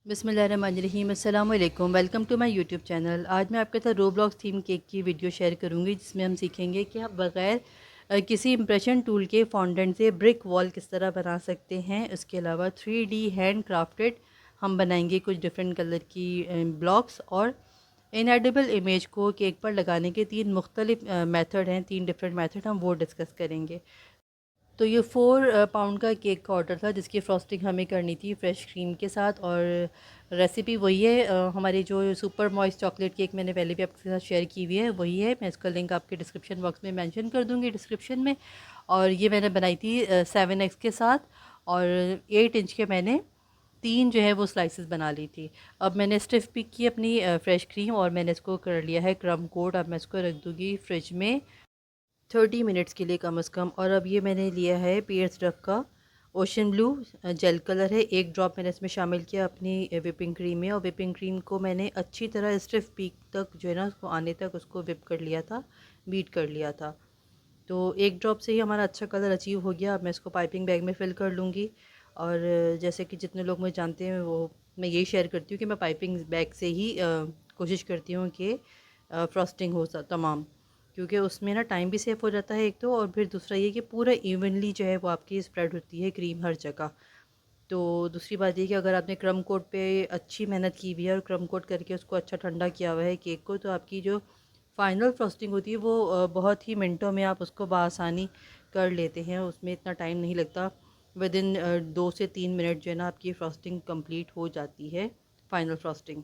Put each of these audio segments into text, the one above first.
बिस्मिल्लाहिर्रहमानिर्रहीम अस्सलाम वालेकुम। Welcome to my YouTube channel. आज मैं आपके साथ रोब्लॉक्स थीम केक की वीडियो शेयर करूंगी जिसमें हम सीखेंगे कि आप बग़ैर किसी इम्प्रेशन टूल के फॉन्डेंट से ब्रिक वॉल किस तरह बना सकते हैं। उसके अलावा 3D हैंड क्राफ्टेड हम बनाएंगे कुछ डिफरेंट कलर की ब्लॉक्स, और इनएडिबल इमेज को केक पर लगाने के 3 मुख्तलिफ मेथड हैं, 3 डिफरेंट मेथड हम वो डिस्कस करेंगे। तो ये 4 पाउंड का केक का ऑर्डर था जिसकी फ़्रॉस्टिंग हमें करनी थी फ्रेश क्रीम के साथ, और रेसिपी वही है। हमारी जो सुपर मॉइस्ट चॉकलेट केक मैंने पहले भी आपके साथ शेयर की हुई है वही है। मैं इसका लिंक आपके डिस्क्रिप्शन बॉक्स में मेंशन कर दूँगी डिस्क्रिप्शन में। और ये मैंने बनाई थी 7 एग्स के साथ, और 8 इंच के मैंने 3 जो है वो स्लाइसेस बना ली थी। अब मैंने स्टिफ पिक की अपनी फ्रेश क्रीम और मैंने इसको कर लिया है क्रम कोट। अब मैं इसको रख दूँगी फ्रिज में 30 मिनट्स के लिए कम से कम। और अब ये मैंने लिया है पियर्स रफ का ओशन ब्लू जेल कलर है। 1 ड्रॉप मैंने इसमें शामिल किया अपनी विपिंग क्रीम में, और विपिंग क्रीम को मैंने अच्छी तरह स्टिफ पीक तक जो है ना उसको आने तक उसको विप कर लिया था, बीट कर लिया था। तो 1 ड्रॉप से ही हमारा अच्छा कलर अचीव हो गया। अब मैं इसको पाइपिंग बैग में फ़िल कर लूँगी। और जैसे कि जितने लोग मुझे जानते हैं वो मैं यही शेयर करती हूँ कि मैं पाइपिंग बैग से ही कोशिश करती हूँ कि फ्रॉस्टिंग हो तमाम, क्योंकि उसमें ना टाइम भी सेव हो जाता है एक तो, और फिर दूसरा ये कि पूरा इवनली जो है वो आपकी स्प्रेड होती है क्रीम हर जगह। तो दूसरी बात ये कि अगर आपने क्रम कोट पे अच्छी मेहनत की हुई है और क्रम कोट करके उसको अच्छा ठंडा किया हुआ है केक को, तो आपकी जो फाइनल फ्रॉस्टिंग होती है वो बहुत ही मिनटों में आप उसको बआसानी कर लेते हैं। उसमें इतना टाइम नहीं लगता। विद इन 2 से 3 मिनट जो है ना आपकी फ्रॉस्टिंग कंप्लीट हो जाती है, फाइनल फ्रॉस्टिंग।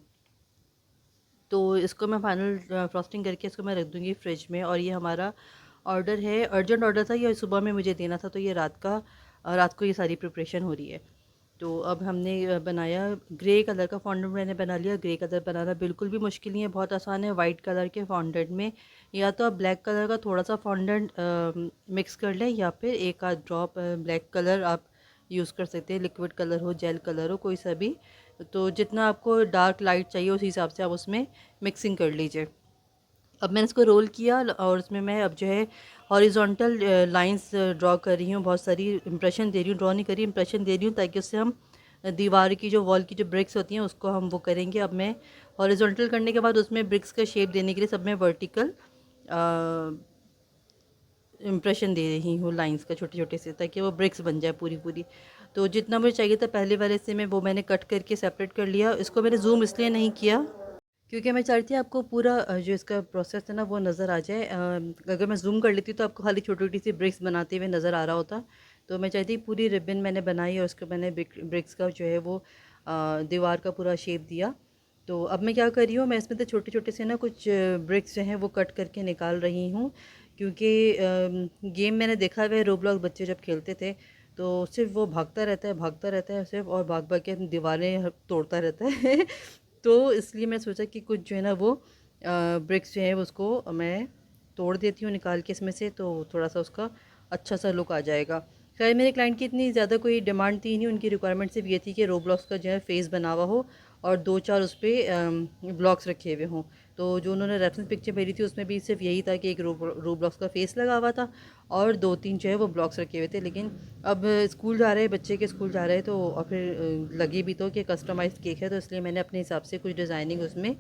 तो इसको मैं फाइनल फ्रॉस्टिंग करके इसको मैं रख दूँगी फ्रिज में। और ये हमारा ऑर्डर है, अर्जेंट ऑर्डर था, ये सुबह में मुझे देना था, तो ये रात को ये सारी प्रिपरेशन हो रही है। तो अब हमने बनाया ग्रे कलर का फॉन्डेंट मैंने बना लिया। ग्रे कलर बनाना बिल्कुल भी मुश्किल नहीं है, बहुत आसान है। वाइट कलर के फॉन्डेंट में या तो आप ब्लैक कलर का थोड़ा सा फॉन्डेंट मिक्स कर लें, या फिर एक आध ड्रॉप ब्लैक कलर आप यूज़ कर सकते हैं। लिक्विड कलर हो, जेल कलर हो, कोई सा भी। तो जितना आपको डार्क लाइट चाहिए उस हिसाब से आप उसमें मिक्सिंग कर लीजिए। अब मैंने इसको रोल किया और उसमें मैं अब जो है हॉरिजॉन्टल लाइंस ड्रॉ कर रही हूँ। बहुत सारी इंप्रेशन दे रही हूँ, ड्रॉ नहीं कर रही, इंप्रेशन दे रही हूँ, ताकि उससे हम दीवार की जो वॉल की जो ब्रिक्स होती हैं उसको हम वो करेंगे। अब मैं हॉरिजॉन्टल करने के बाद उसमें ब्रिक्स का शेप देने के लिए सब में वर्टिकल इम्प्रेशन दे रही हूँ लाइंस का, छोटे छोटे से, ताकि वो ब्रिक्स बन जाए पूरी पूरी। तो जितना मुझे चाहिए था पहले वाले से मैंने कट करके सेपरेट कर लिया। इसको मैंने जूम इसलिए नहीं किया क्योंकि मैं चाहती थी आपको पूरा जो इसका प्रोसेस है ना वो नज़र आ जाए। अगर मैं जूम कर लेती तो आपको खाली छोटी छोटी सी ब्रिक्स बनाते हुए नज़र आ रहा होता। तो मैं चाहती पूरी रिबन मैंने बनाई और उसको मैंने ब्रिक्स का जो है वो दीवार का पूरा शेप दिया। तो अब मैं क्या कर रही हूँ, मैं इसमें तो छोटे छोटे से ना कुछ ब्रिक्स जो हैं वो कट करके निकाल रही हूँ। क्योंकि गेम मैंने देखा हुआ है, रोब्लॉक्स बच्चे जब खेलते थे तो सिर्फ वो भागता रहता है सिर्फ, और भाग भाग के दीवारें तोड़ता रहता है तो इसलिए मैं सोचा कि कुछ जो है ना वो ब्रिक्स जो है उसको मैं तोड़ देती हूँ निकाल के इसमें से, तो थोड़ा सा उसका अच्छा सा लुक आ जाएगा। खैर मेरे क्लाइंट की इतनी ज़्यादा कोई डिमांड थी नहीं, उनकी रिक्वायरमेंट सिर्फ ये थी कि रोब्लॉक्स का जो है फेस बना हुआ हो और 2-4 उस पर ब्लॉक्स रखे हुए हों। तो जो उन्होंने रेफरेंस पिक्चर भेजी थी उसमें भी सिर्फ यही था कि एक रोब्लॉक्स का फेस लगा हुआ था और 2-3 जो है वो ब्लॉक्स रखे हुए थे। लेकिन अब स्कूल जा रहे हैं बच्चे के, स्कूल जा रहे हैं तो, और फिर लगे भी तो कि कस्टमाइज्ड केक है, तो इसलिए मैंने अपने हिसाब से कुछ डिज़ाइनिंग उसमें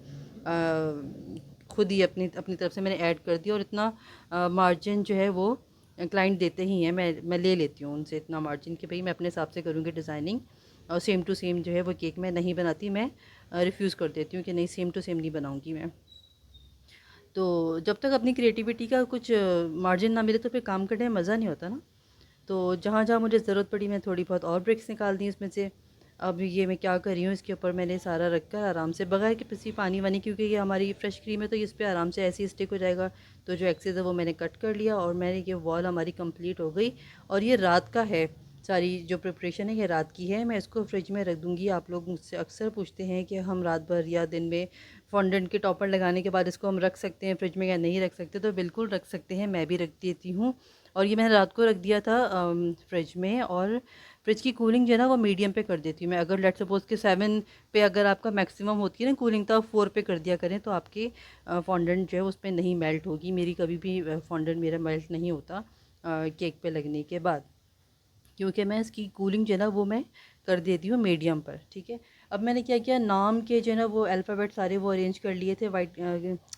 खुद ही अपनी अपनी तरफ से मैंने ऐड कर दिया। और इतना मार्जिन जो है वो क्लाइंट देते ही हैं, मैं ले लेती हूँ उनसे इतना मार्जिन कि भाई मैं अपने हिसाब से करूँगी डिज़ाइनिंग, और सेम टू सेम जो है वो केक मैं नहीं बनाती, मैं रिफ्यूज़ कर देती हूँ कि नहीं सेम टू सेम नहीं बनाऊँगी मैं। तो जब तक अपनी क्रिएटिविटी का कुछ मार्जिन ना मिले तो फिर काम करने में मज़ा नहीं होता ना। तो जहाँ जहाँ मुझे ज़रूरत पड़ी मैं थोड़ी बहुत और ब्रिक्स निकाल दी इसमें से। अब ये मैं क्या कर रही हूँ, इसके ऊपर मैंने सारा रख कर आराम से बगैर कि किसी पानी वानी, क्योंकि ये हमारी फ्रेश क्रीम है तो इस पर आराम से ऐसे ही स्टिक हो जाएगा। तो जो एक्सेस है वो मैंने कट कर लिया और मैंने ये वॉल हमारी कंप्लीट हो गई। और ये रात का है, सारी जो प्रिपरेशन है ये रात की है। मैं इसको फ्रिज में रख दूँगी। आप लोग मुझसे अक्सर पूछते हैं कि हम रात भर या दिन में फॉन्डेंट के टॉपर लगाने के बाद इसको हम रख सकते हैं फ्रिज में या नहीं रख सकते, तो बिल्कुल रख सकते हैं, मैं भी रख देती हूँ। और ये मैंने रात को रख दिया था फ्रिज में। और फ्रिज की कूलिंग जो है ना वो मीडियम पे कर देती हूँ मैं। अगर लेट सपोज़ कि 7 पे अगर आपका मैक्सिमम होती है ना कूलिंग, तो आप 4 पे कर दिया करें, तो आपकी फॉन्डेंट जो है उस पर नहीं मेल्ट होगी। मेरी कभी भी फॉन्डेंट मेरा मेल्ट नहीं होता केक पे लगने के बाद, क्योंकि मैं इसकी कूलिंग जो है ना वो मैं कर देती हूँ मीडियम पर, ठीक है। अब मैंने क्या किया, नाम के जो है ना वो अल्फ़ाबेट सारे वो अरेंज कर लिए थे वाइट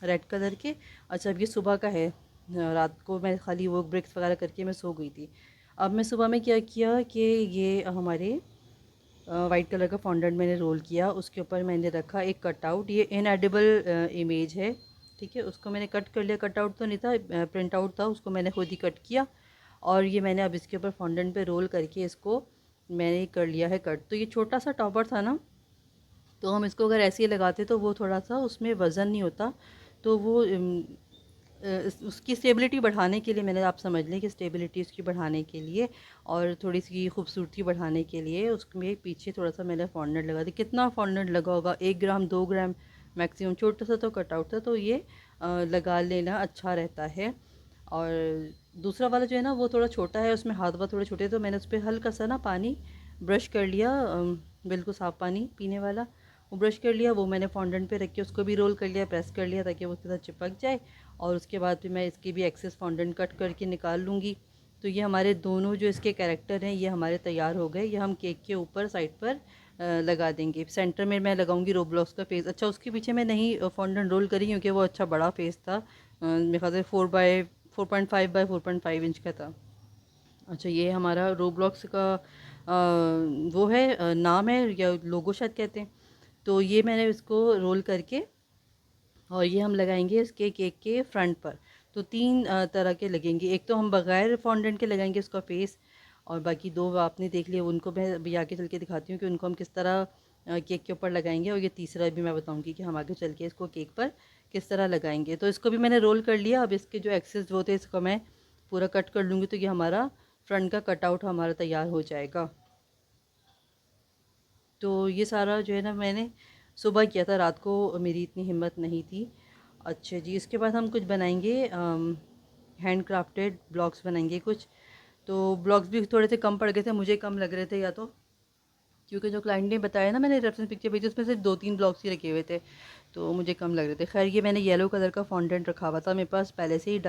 रेड कलर के। अच्छा, अब ये सुबह का है, रात को मैं खाली वो ब्रिक्स वगैरह करके मैं सो गई थी। अब मैं सुबह में क्या किया कि ये हमारे वाइट कलर का फॉन्डेंट मैंने रोल किया, उसके ऊपर मैंने रखा एक कटआउट। ये इनएडिबल इमेज है, ठीक है। उसको मैंने कट कर लिया, कटआउट तो नहीं था, प्रिंट आउट था, उसको मैंने खुद ही कट किया। और ये मैंने अब इसके ऊपर फॉन्डेंट पे रोल करके इसको मैंने कर लिया है कट। तो ये छोटा सा टॉपर था ना, तो हम इसको अगर ऐसे ही लगाते तो वो थोड़ा सा उसमें वज़न नहीं होता। तो वो उसकी स्टेबिलिटी बढ़ाने के लिए, मैंने, आप समझ लें कि स्टेबिलिटी उसकी बढ़ाने के लिए और थोड़ी सी खूबसूरती बढ़ाने के लिए उसमें पीछे थोड़ा सा मैंने फॉन्डेंट लगा दिया। कितना फॉन्डेंट लगा होगा, 1 ग्राम 2 ग्राम मैक्सिमम, छोटा सा तो कटआउट था, तो ये लगा लेना अच्छा रहता है। और दूसरा वाला जो है ना वो थोड़ा छोटा है, उसमें हाथ वाथ थोड़े छोटे, तो मैंने उस पर हल्का सा ना पानी ब्रश कर लिया, बिल्कुल साफ़ पानी पीने वाला, वो ब्रश कर लिया, वो मैंने फॉन्डेंट पे रख के उसको भी रोल कर लिया, प्रेस कर लिया ताकि वो उसके साथ चिपक जाए। और उसके बाद फिर मैं इसकी भी एक्सेस फॉन्डेंट कट करके निकाल लूँगी। तो ये हमारे दोनों जो इसके कैरेक्टर हैं ये हमारे तैयार हो गए। ये हम केक के ऊपर साइड पर लगा देंगे। सेंटर में मैं लगाऊंगी रोब्लॉक्स का फेस। अच्छा, उसके पीछे मैं नहीं फॉन्डेंट रोल करी क्योंकि वो अच्छा बड़ा फेस था, मेरे ख्याल से 4.5 इंच का था। अच्छा, ये हमारा रोब्लॉक्स का वो है, नाम है या लोगो शायद कहते हैं। तो ये मैंने इसको रोल करके और ये हम लगाएंगे इसके केक के फ्रंट पर। तो 3 तरह के लगेंगे। एक तो हम बग़ैर फॉन्डेंट के लगाएंगे उसका फेस, और बाकी 2 आपने देख लिए, उनको मैं अभी आगे चल के दिखाती हूँ कि उनको हम किस तरह केक के ऊपर लगाएंगे। और ये तीसरा भी मैं बताऊँगी कि हम आगे चल के इसको केक पर किस तरह लगाएंगे। तो इसको भी मैंने रोल कर लिया। अब इसके जो एक्सेस वो थे इसको मैं पूरा कट कर लूँगी, तो ये हमारा फ्रंट का कटआउट हमारा तैयार हो जाएगा। तो ये सारा जो है ना मैंने सुबह किया था, रात को मेरी इतनी हिम्मत नहीं थी। अच्छा जी, इसके बाद हम कुछ बनाएंगे, हैंड क्राफ्टेड ब्लॉक्स बनाएंगे कुछ। तो ब्लॉक्स भी थोड़े से कम पड़ गए थे, मुझे कम लग रहे थे, या तो क्योंकि जो क्लाइंट ने बताया ना, मैंने रेफरेंस पिक्चर भेजी, उसमें सिर्फ 2-3 ब्लॉक्स ही रखे हुए थे, तो मुझे कम लग रहे थे। खैर, ये मैंने येलो कलर का फॉन्डेंट रखा हुआ था मेरे पास पहले से ही,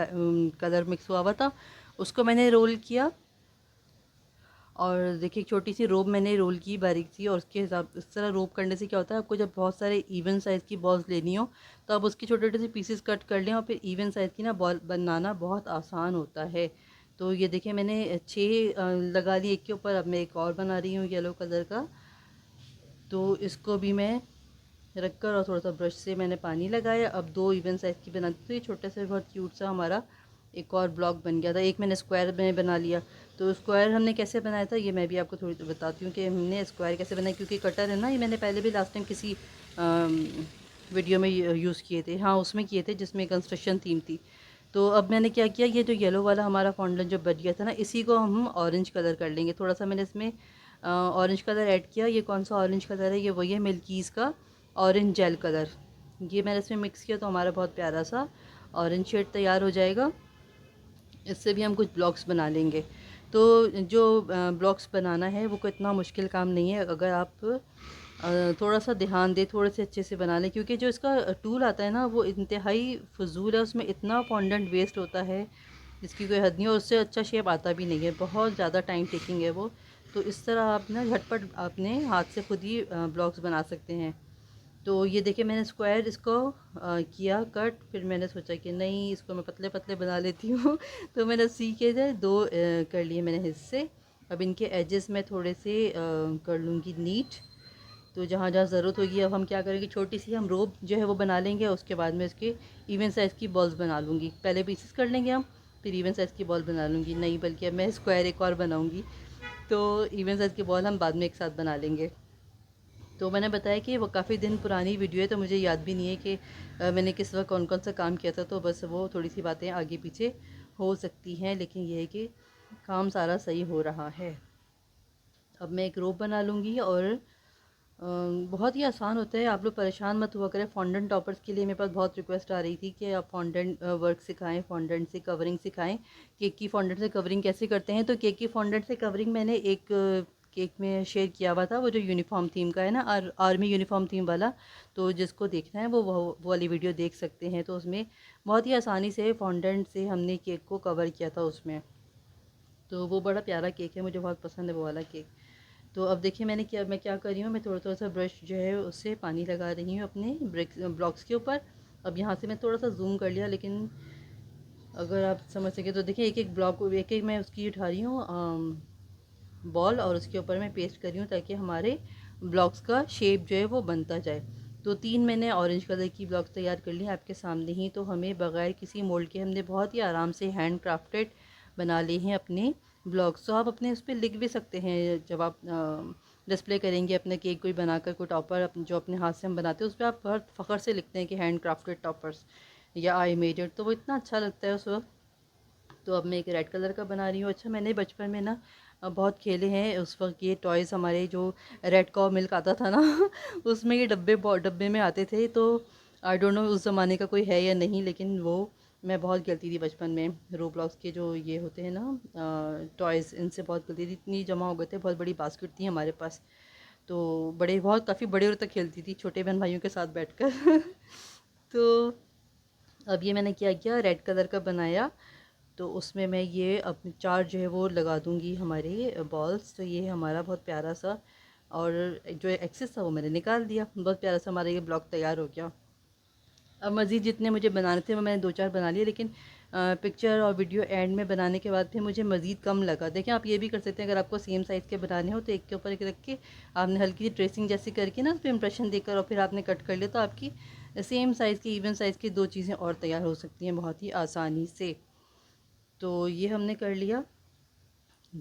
कलर मिक्स हुआ हुआ था, उसको मैंने रोल किया। और देखिए, एक छोटी सी रोब मैंने रोल की बारीक सी, और उसके हिसाब इस तरह रोब करने से क्या होता है, आपको जब बहुत सारे इवन साइज़ की बॉल्स लेनी हो तो आप उसके छोटे छोटे से पीसेस कट कर लें, और फिर इवन साइज़ की ना बॉल बनाना बहुत आसान होता है। तो ये देखिए, मैंने 6 लगा ली एक के ऊपर। अब मैं एक और बना रही हूँ येलो कलर का। तो इसको भी मैं रख कर और थोड़ा सा ब्रश से मैंने पानी लगाया। अब 2 इवन साइज़ की बनाती, तो ये छोटा सा बहुत क्यूट सा हमारा एक और ब्लॉक बन गया था। एक मैंने स्क्वायर में बना लिया। तो स्क्वायर हमने कैसे बनाया था ये मैं भी आपको थोड़ी बताती हूँ कि हमने स्क्वायर कैसे बनाया, क्योंकि कटर है ना, ये मैंने पहले भी लास्ट टाइम किसी वीडियो में यूज़ किए थे, हाँ उसमें किए थे, जिसमें कंस्ट्रक्शन थीम थी। तो अब मैंने क्या किया, ये जो येलो वाला हमारा फॉन्डेंट जो बच गया था ना, इसी को हम ऑरेंज कलर कर लेंगे। थोड़ा सा मैंने इसमें ऑरेंज कलर ऐड किया। ये कौन सा ऑरेंज कलर है, ये वही है मिल्कीज़ का ऑरेंज जेल कलर। ये मैंने इसमें मिक्स किया तो हमारा बहुत प्यारा सा ऑरेंज शेड तैयार हो जाएगा। इससे भी हम कुछ ब्लॉक्स बना लेंगे। तो जो ब्लॉक्स बनाना है वो कोई इतना मुश्किल काम नहीं है, अगर आप थोड़ा सा ध्यान दें, थोड़े से अच्छे से बना लें। क्योंकि जो इसका टूल आता है ना वो इंतहाई फ़जूल है, उसमें इतना फॉन्डेंट वेस्ट होता है जिसकी कोई हद नहीं है, और उससे अच्छा शेप आता भी नहीं है, बहुत ज़्यादा टाइम टेकिंग है वो। तो इस तरह आप ना झटपट अपने हाथ से खुद ही ब्लॉक्स बना सकते हैं। तो ये देखिए, मैंने स्क्वायर इसको किया कट, फिर मैंने सोचा कि नहीं, इसको मैं पतले पतले बना लेती हूँ तो मैंने सीखे थे 2 कर लिए मैंने हिस्से। अब इनके एजेस में थोड़े से कर लूँगी नीट। तो जहाँ जहाँ ज़रूरत होगी, अब हम क्या करेंगे, छोटी सी हम रोब जो है वो बना लेंगे, उसके बाद में इसके इवन साइज़ की बॉल्स बना लूँगी। पहले पीसेस कर लेंगे हम, फिर इवन साइज़ की बॉल बना लूँगी। नहीं, बल्कि अब मैं स्क्वायर एक और बनाऊँगी, तो इवन साइज़ की बॉल हम बाद में एक साथ बना लेंगे। तो मैंने बताया कि वो काफ़ी दिन पुरानी वीडियो है, तो मुझे याद भी नहीं है कि मैंने किस वक्त कौन कौन सा काम किया था, तो बस वो थोड़ी सी बातें आगे पीछे हो सकती हैं, लेकिन ये है कि काम सारा सही हो रहा है। अब मैं एक रोप बना लूँगी, और बहुत ही आसान होता है, आप लोग परेशान मत हुआ करें। फॉन्डेंट टॉपर्स के लिए मेरे पास बहुत रिक्वेस्ट आ रही थी कि आप फॉन्डेंट वर्क सिखाएं, फॉन्डेंट से कवरिंग सिखाएं। केक की फॉन्डेंट से कवरिंग कैसे करते हैं, तो केक की फॉन्डेंट से कवरिंग मैंने एक केक में शेयर किया हुआ था, वो जो यूनिफॉर्म थीम का है ना, आर्मी यूनिफॉर्म थीम वाला। तो जिसको देखना है वो वाली वीडियो देख सकते हैं। तो उसमें बहुत ही आसानी से फॉन्डेंट से हमने केक को कवर किया था उसमें। तो वो बड़ा प्यारा केक है, मुझे बहुत पसंद है वो वाला केक। तो अब देखिए मैं क्या कर रही हूँ, मैं थोड़ा थोड़ा सा ब्रश जो है उससे पानी लगा रही हूँ अपने ब्लॉक्स के ऊपर। अब यहाँ से मैं थोड़ा सा जूम कर लिया, लेकिन अगर आप समझ सके तो देखिए एक एक ब्लॉक, एक एक मैं उसकी उठा रही हूँ बॉल, और उसके ऊपर मैं पेस्ट कर रही हूँ ताकि हमारे ब्लॉक्स का शेप जो है वो बनता जाए। तो 3 मैंने ऑरेंज कलर की ब्लॉक्स तैयार कर ली आपके सामने ही। तो हमें बगैर किसी मोल्ड के हमने बहुत ही आराम से हैंड क्राफ्टेड बना लिए हैं अपने ब्लॉग्स। तो आप अपने उस पर लिख भी सकते हैं, जब आप डिस्प्ले करेंगे अपने केक कोई बनाकर, कोई टॉपर जो अपने हाथ से हम बनाते हैं उस पर आप बहुत फ़ख्र से लिखते हैं कि हैंड क्राफ्टेड टॉपर्स या आई मेड इट, तो वो इतना अच्छा लगता है उस वक्त। तो अब मैं एक रेड कलर का बना रही हूँ। अच्छा, मैंने बचपन में ना बहुत खेले हैं उस वक्त ये टॉयज़, हमारे जो रेड कॉ मिल्क आता था ना उसमें ये डब्बे में आते थे। तो आई डोंट नो उस ज़माने का कोई है या नहीं, लेकिन वो मैं बहुत खेलती थी बचपन में। रोब्लॉक्स के जो ये होते हैं ना टॉयज़, इनसे बहुत खेलती थी। इतनी जमा हो गए थे, बहुत बड़ी बास्केट थी हमारे पास। तो काफ़ी बड़े होर तक खेलती थी छोटे बहन भाइयों के साथ बैठकर तो अब ये मैंने क्या किया, रेड कलर का बनाया। तो उसमें मैं ये अपने 4 जो है वो लगा दूँगी हमारे बॉल्स। तो ये हमारा बहुत प्यारा सा, और जो एक्सेस था वो मैंने निकाल दिया। बहुत प्यारा सा हमारा ये ब्लॉक तैयार हो गया। अब मज़ीद जितने मुझे बनाने थे वो मैंने 2-4 बना लिए, लेकिन पिक्चर और वीडियो एंड में बनाने के बाद फिर मुझे मज़ीद कम लगा। देखें, आप ये भी कर सकते हैं, अगर आपको सेम साइज़ के बनाने हो तो एक के ऊपर एक रख के आपने हल्की सी ट्रेसिंग जैसी करके ना उस पर इम्प्रेशन देकर और फिर आपने कट कर लिया, तो आपकी सेम साइज़ की, इवन साइज़ की 2 चीज़ें और तैयार हो सकती हैं बहुत ही आसानी से। तो ये हमने कर लिया।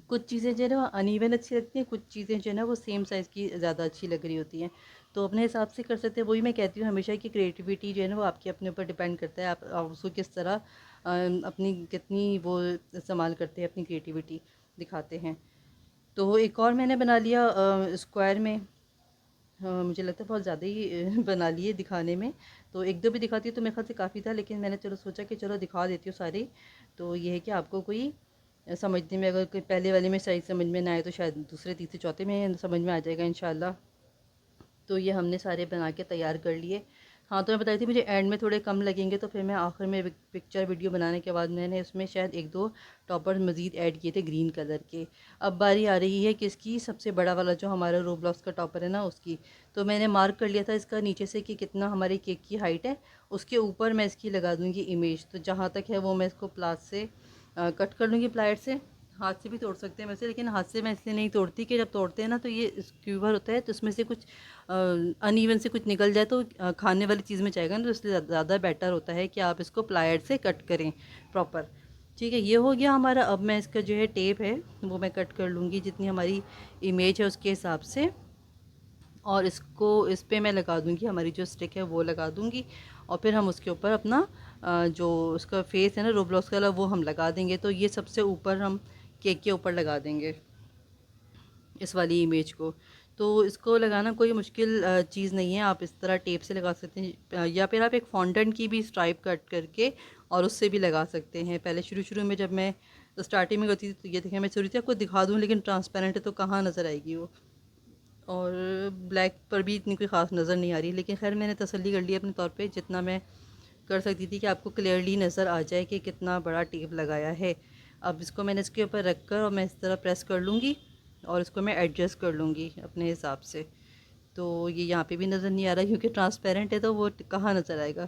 कुछ चीज़ें जो है ना अनइवन अच्छी लगती हैं, कुछ चीज़ें जो है ना वो सेम साइज़ की ज़्यादा अच्छी लग रही होती हैं। तो अपने हिसाब से कर सकते हैं। वही मैं कहती हूँ हमेशा कि क्रिएटिविटी जो है ना वो आपके अपने ऊपर डिपेंड करता है, आप उसको किस तरह अपनी कितनी वो इस्तेमाल करते हैं, अपनी क्रिएटिविटी दिखाते हैं। तो एक और मैंने बना लिया स्क्वायर में। मुझे लगता है बहुत ज़्यादा ही बना लिए दिखाने में। तो 1-2 भी दिखाती हूँ तो मेरे ख़्याल से काफ़ी था, लेकिन मैंने चलो सोचा कि चलो दिखा देती हूँ सारे। तो ये है कि आपको कोई समझने में, अगर कोई पहले वाले में सही समझ में ना आए तो शायद दूसरे, तीसरे, चौथे में समझ में आ जाएगा इंशाल्लाह। तो ये हमने सारे बना के तैयार कर लिए। हाँ, तो मैं बताई थी मुझे एंड में थोड़े कम लगेंगे, तो फिर मैं आखिर में पिक्चर वीडियो बनाने के बाद मैंने उसमें शायद 1-2 टॉपर मज़ीद ऐड किए थे ग्रीन कलर के। अब बारी आ रही है किसकी, सबसे बड़ा वाला जो हमारा रोब्लॉक्स का टॉपर है ना उसकी। तो मैंने मार्क कर लिया था इसका नीचे से कि कितना हमारे केक की हाइट है, उसके ऊपर मैं इसकी लगा दूँगी इमेज। तो जहाँ तक है वो मैं इसको प्लास से कट कर लूँगी, प्लायर से। हाथ से भी तोड़ सकते हैं वैसे, लेकिन हाथ से मैं इसलिए नहीं तोड़ती कि जब तोड़ते हैं ना तो ये स्क्यूवर होता है, तो उसमें से कुछ अनइवन से कुछ निकल जाए तो खाने वाली चीज़ में जाएगा ना, तो इसलिए ज़्यादा बेटर होता है कि आप इसको प्लायर से कट करें प्रॉपर। ठीक है, ये हो गया हमारा। अब मैं इसका जो है टेप है वो मैं कट कर लूँगी जितनी हमारी इमेज है उसके हिसाब से, और इसको इस पे मैं लगा दूँगी, हमारी जो स्टिक है वो लगा दूँगी। और फिर हम उसके ऊपर अपना जो उसका फेस है ना रोब्लॉक्स का, वो हम लगा देंगे। तो ये सबसे ऊपर हम केक के ऊपर लगा देंगे इस वाली इमेज को। तो इसको लगाना कोई मुश्किल चीज़ नहीं है, आप इस तरह टेप से लगा सकते हैं, या फिर आप एक फॉन्डेंट की भी स्ट्राइप कट करके और उससे भी लगा सकते हैं। पहले शुरू शुरू में जब मैं स्टार्टिंग में करती थी तो ये देखें, मैं सोच रही थी आपको दिखा दूँ, लेकिन ट्रांसपेरेंट है तो कहाँ नज़र आएगी वो, और ब्लैक पर भी इतनी कोई ख़ास नज़र नहीं आ रही। लेकिन खैर मैंने तसल्ली कर ली अपने तौर पे, जितना मैं कर सकती थी कि आपको क्लियरली नज़र आ जाए कि कितना बड़ा टेप लगाया है। अब इसको मैंने इसके ऊपर रख कर और मैं इस तरह प्रेस कर लूँगी और इसको मैं एडजस्ट कर लूँगी अपने हिसाब से। तो ये यहाँ पे भी नज़र नहीं आ रहा क्योंकि ट्रांसपेरेंट है, तो वो कहाँ नज़र आएगा।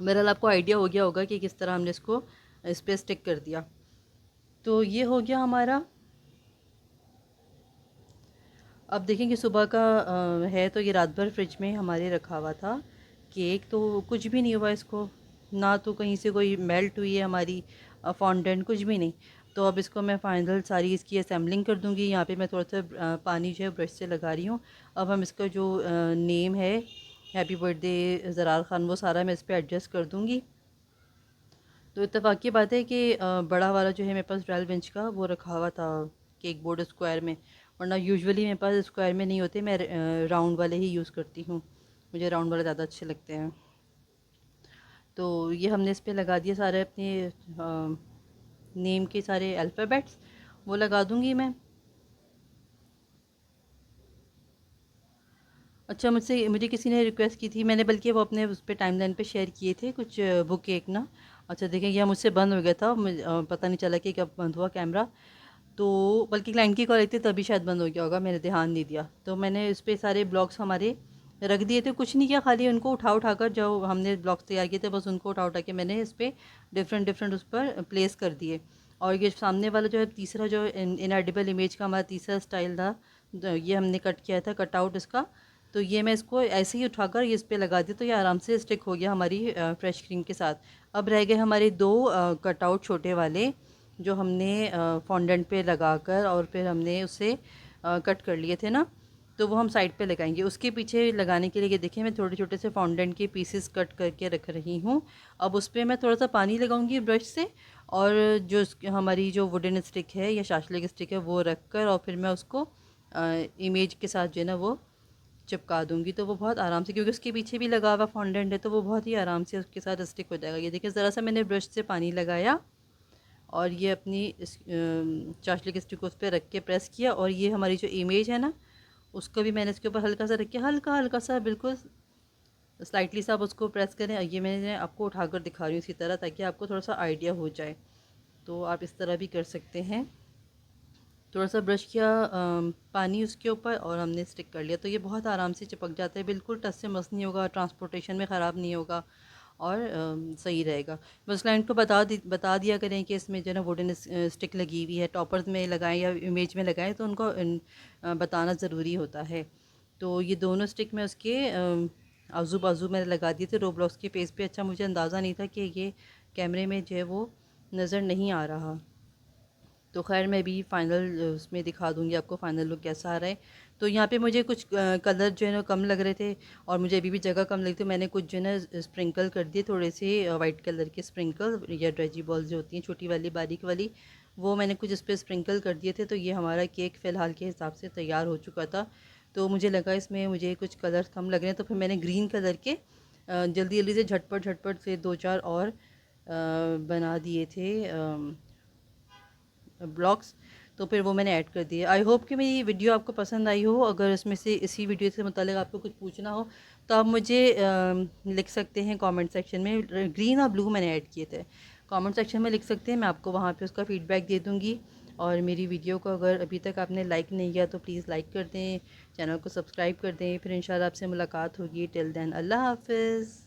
बहरहाल आपको आइडिया हो गया होगा कि किस तरह हमने इसको इस पर स्टिक कर दिया। तो ये हो गया हमारा। अब देखें कि सुबह का है, तो ये रात भर फ्रिज में हमारे रखा हुआ था केक, तो कुछ भी नहीं हुआ इसको, ना तो कहीं से कोई मेल्ट हुई है हमारी फॉन्डेंट, कुछ भी नहीं। तो अब इसको मैं फाइनल सारी इसकी असेंबलिंग कर दूँगी। यहाँ पे मैं थोड़ा सा पानी जो है ब्रश से लगा रही हूँ। अब हम इसका जो नेम है हैप्पी बर्थडे ज़रार ख़ान, वो सारा मैं इस पर एडजस्ट कर दूँगी। तो इत्तेफाक की बात है कि बड़ा वाला जो है मेरे पास 12 इंच का वो रखा हुआ था केक बोर्ड स्क्वायर में, वरना यूजुअली मेरे पास स्क्वायर में नहीं होते, मैं राउंड वाले ही यूज़ करती हूँ, मुझे राउंड वाले ज़्यादा अच्छे लगते हैं। तो ये हमने इस पर लगा दिए सारे अपने नेम के सारे अल्फ़ाबेट्स, वो लगा दूँगी मैं। अच्छा, मुझे किसी ने रिक्वेस्ट की थी, मैंने बल्कि वो अपने उस पे टाइमलाइन पे शेयर किए थे कुछ बुक केक ना। अच्छा देखें, यह मुझसे बंद हो गया था, मुझे पता नहीं चला कि कब बंद हुआ कैमरा। तो बल्कि क्लाइंट की कॉल आई थी तभी शायद बंद हो गया होगा, मैंने ध्यान नहीं दिया। तो मैंने इस पे सारे ब्लॉक्स हमारे रख दिए थे, कुछ नहीं किया, खाली उनको उठा कर जो हमने ब्लॉक्स तैयार किए थे बस उनको उठा के मैंने इस पर डिफरेंट डिफरेंट उस पर प्लेस कर दिए। और ये सामने वाला जो है तीसरा जो इनएडिबल इमेज का हमारा तीसरा स्टाइल था, ये हमने कट किया था कटआउट इसका। तो ये मैं इसको ऐसे ही उठाकर ये इस पर लगा दी, तो ये आराम से स्टिक हो गया हमारी फ्रेश क्रीम के साथ। अब रह गए हमारे दो कटआउट छोटे वाले, जो हमने फॉन्डेंट पे लगाकर और फिर हमने उसे कट कर लिए थे ना, तो वो हम साइड पे लगाएंगे। उसके पीछे लगाने के लिए ये देखिए मैं छोटे छोटे से फॉन्डेंट के पीसेस कट करके रख रही हूँ। अब उस पर मैं थोड़ा सा पानी लगाऊंगी ब्रश से, और जो हमारी जो वुडन स्टिक है या शाशले स्टिक है वो रख कर और फिर मैं उसको इमेज के साथ जो है ना वो चिपका दूंगी। तो वो बहुत आराम से, क्योंकि उसके पीछे भी लगा हुआ फॉन्डेंट है, तो वो बहुत ही आराम से उसके साथ स्टिक हो जाएगा। ये देखिए ज़रा सा मैंने ब्रश से पानी लगाया और ये अपनी इस चाशनी के स्टिक उस पर रख के प्रेस किया, और ये हमारी जो इमेज है ना उसको भी मैंने इसके ऊपर हल्का सा रख के हल्का हल्का सा बिल्कुल स्लाइटली सा आप उसको प्रेस करें। ये मैंने आपको उठाकर दिखा रही हूँ इसी तरह, ताकि आपको थोड़ा सा आइडिया हो जाए। तो आप इस तरह भी कर सकते हैं। थोड़ा सा ब्रश किया पानी उसके ऊपर और हमने स्टिक कर लिया, तो ये बहुत आराम से चिपक जाता है, बिल्कुल टच से मस नहीं होगा, ट्रांसपोर्टेशन में ख़राब नहीं होगा और सही रहेगा। बस क्लाइंट को बता दिया करें कि इसमें जो है ना वुडन स्टिक लगी हुई है, टॉपर्स में लगाएं या इमेज में लगाएं, तो उनको बताना ज़रूरी होता है। तो ये दोनों स्टिक में उसके आजू बाजू मैंने लगा दिए थे रोब्लॉक्स के पेज पे। अच्छा मुझे अंदाज़ा नहीं था कि ये कैमरे में जो है वो नज़र नहीं आ रहा। तो खैर मैं भी फ़ाइनल उसमें दिखा दूँगी आपको फ़ाइनल लुक कैसा आ रहा है। तो यहाँ पे मुझे कुछ कलर जो है ना कम लग रहे थे, और मुझे अभी भी जगह कम लगी, तो मैंने कुछ जो है ना स्प्रिंकल कर दिए, थोड़े से वाइट कलर के स्प्रिंकल या ड्रेजी बॉल्स जो होती हैं छोटी वाली बारीक वाली, वो मैंने कुछ इस पर स्प्रिंकल कर दिए थे। तो ये हमारा केक फ़िलहाल के हिसाब से तैयार हो चुका था। तो मुझे लगा इसमें मुझे कुछ कलर कम लग रहे हैं, तो फिर मैंने ग्रीन कलर के जल्दी जल्दी से झटपट झटपट से 2-4 और बना दिए थे ब्लॉग्स। तो फिर वो मैंने ऐड कर दिए। आई होप कि मेरी वीडियो आपको पसंद आई हो। अगर इसमें से इसी वीडियो से मुताल्लिक़ आपको कुछ पूछना हो तो आप मुझे लिख सकते हैं कमेंट सेक्शन में। ग्रीन और ब्लू मैंने ऐड किए थे, कमेंट सेक्शन में लिख सकते हैं, मैं आपको वहाँ पे उसका फ़ीडबैक दे दूँगी। और मेरी वीडियो को अगर अभी तक आपने लाइक नहीं किया तो प्लीज़ लाइक कर दें, चैनल को सब्सक्राइब कर दें। फिर इंशाल्लाह आपसे मुलाकात होगी। टिल देन अल्लाह हाफ़िज़।